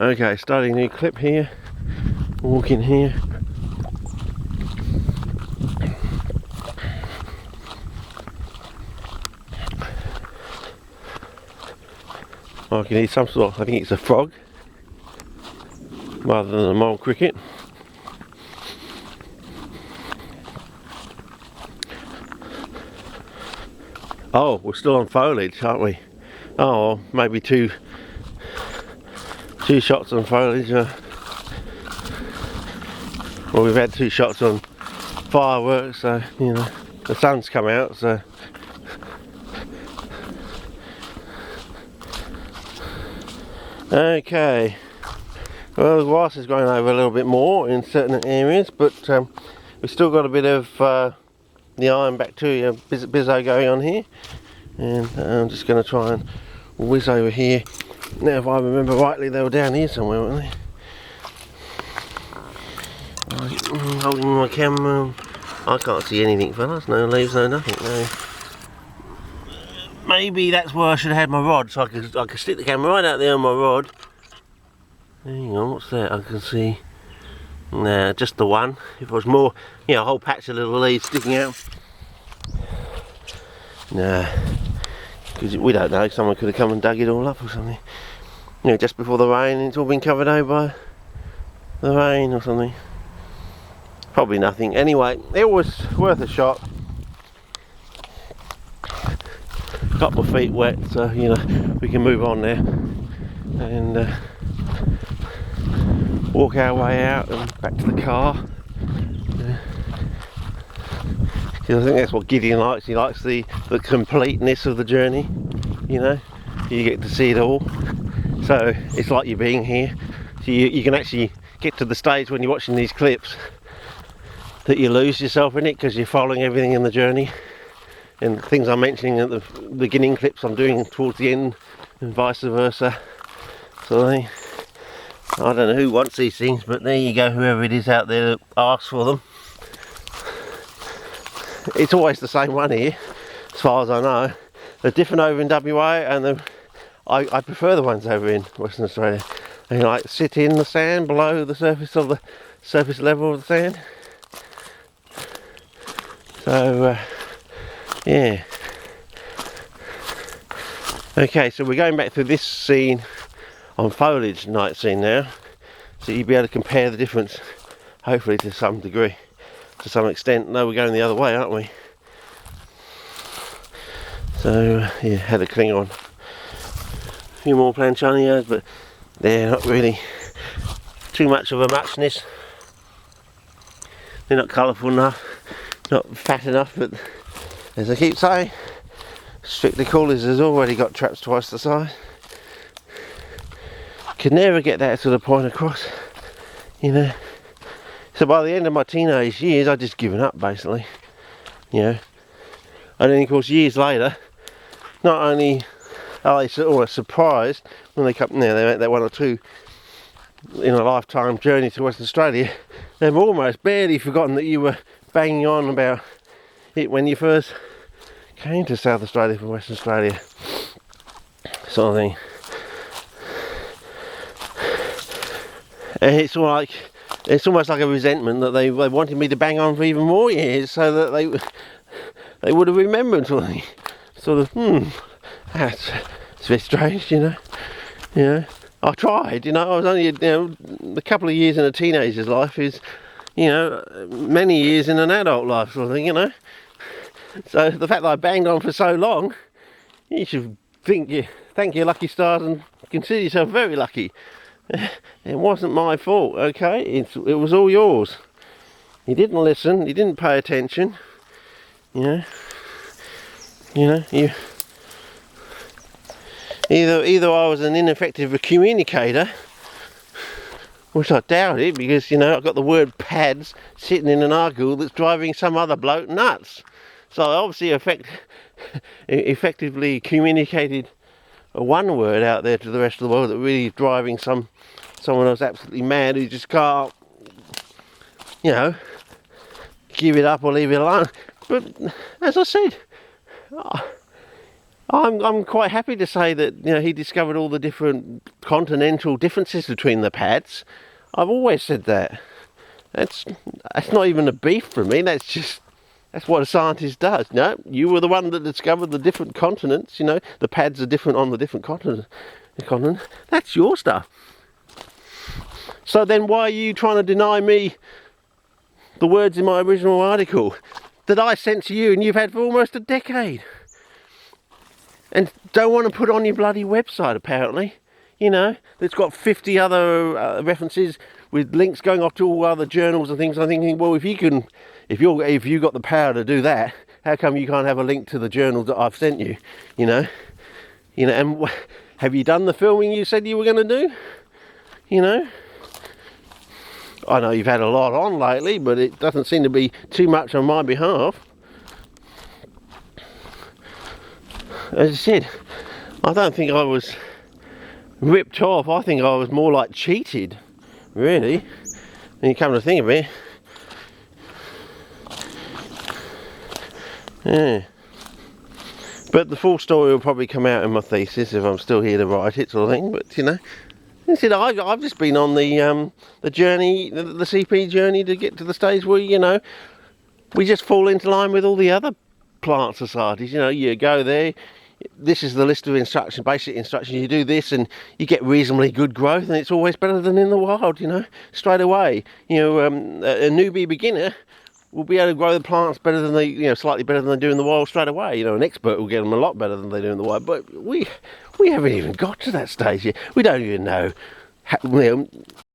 Okay, starting a new clip here. Walking here. I can hear some sort of, I think it's a frog rather than a mole cricket. Oh, we're still on foliage, aren't we? Oh, maybe two shots on foliage. Well, we've had 2 shots on fireworks, so you know the sun's come out. So okay. Well, the grass is growing over a little bit more in certain areas, but we've still got a bit of the iron bacteria bizzo going on here, and I'm just going to try and whiz over here. Now, if I remember rightly, they were down here somewhere, weren't they? Holding my camera, I can't see anything, fellas. No leaves, no nothing. No. Maybe that's where I should have had my rod, so I could stick the camera right out there on my rod. Hang on, what's that? I can see. Nah, just the one. If it was more, you know, a whole patch of little leaves sticking out. Nah, because we don't know. Someone could have come and dug it all up or something. You know, just before the rain, it's all been covered over by the rain or something. Probably nothing. Anyway, it was worth a shot. Got my feet wet, so you know we can move on now and walk our way out and back to the car. Because I think that's what Gideon likes. He likes the completeness of the journey. You know, you get to see it all. So it's like you're being here. So you can actually get to the stage when you're watching these clips that you lose yourself in it, because you're following everything in the journey, and things I'm mentioning at the beginning clips I'm doing towards the end, and vice versa. So I don't know who wants these things, but there you go, whoever it is out there that asks for them. It's always the same one here, as far as I know. They're different over in WA, and I prefer the ones over in Western Australia. They like sit in the sand below the surface level of the sand. So yeah. Okay, so we're going back through this scene on foliage night scene now, so you'll be able to compare the difference, hopefully to some degree, to some extent. No, we're going the other way, aren't we? So yeah, had a cling on. A few more planchonias, but they're not really too much of a muchness. They're not colourful enough, not fat enough, but as I keep saying, Strictly Coolies has already got traps twice the size. Could never get that sort of point across, you know. So by the end of my teenage years, I'd just given up basically, you know. And then of course years later, not only are they almost surprised when they come, you know, they make that 1 or 2 in a lifetime journey to Western Australia, they've almost barely forgotten that you were banging on about it when you first came to South Australia from Western Australia, sort of thing. And it's almost like a resentment that they wanted me to bang on for even more years, so that they would have remembered something. Sort of, it's a bit strange, you know. You know, I tried. You know, I was only, you know, a couple of years in a teenager's life is, you know, many years in an adult life, sort of thing, you know. So the fact that I banged on for so long, you should thank your lucky stars and consider yourself very lucky. It wasn't my fault, okay? It was all yours. You didn't listen, you didn't pay attention, you know. You either I was an ineffective communicator, which I doubt it, because, you know, I've got the word pads sitting in an article that's driving some other bloke nuts. So I obviously effectively communicated one word out there to the rest of the world that really is driving someone else absolutely mad, who just can't, you know, give it up or leave it alone. But as I said, I'm quite happy to say that, you know, he discovered all the different continental differences between the pads. I've always said that. That's not even a beef for me. That's what a scientist does. No, you were the one that discovered the different continents. You know, the pads are different on the different continents. That's your stuff. So then why are you trying to deny me the words in my original article that I sent to you and you've had for almost a decade? And don't want to put on your bloody website, apparently. You know, it's got 50 other references with links going off to all other journals and things. I'm thinking, well, if you got the power to do that, how come you can't have a link to the journals that I've sent you? You know, and have you done the filming you said you were going to do? You know, I know you've had a lot on lately, but it doesn't seem to be too much on my behalf. As I said, I don't think I was ripped off. I think I was more like cheated, really, when you come to think of it. Yeah. But the full story will probably come out in my thesis if I'm still here to write it, sort of thing. But you know, I've just been on the journey, the CP journey, to get to the stage where, you know, we just fall into line with all the other plant societies. You know, you go there. This is the list of instructions, basic instructions. You do this and you get reasonably good growth, and it's always better than in the wild, you know, straight away. You know, a newbie beginner will be able to grow the plants better than slightly better than they do in the wild straight away. You know, an expert will get them a lot better than they do in the wild. But we haven't even got to that stage yet. We don't even know how,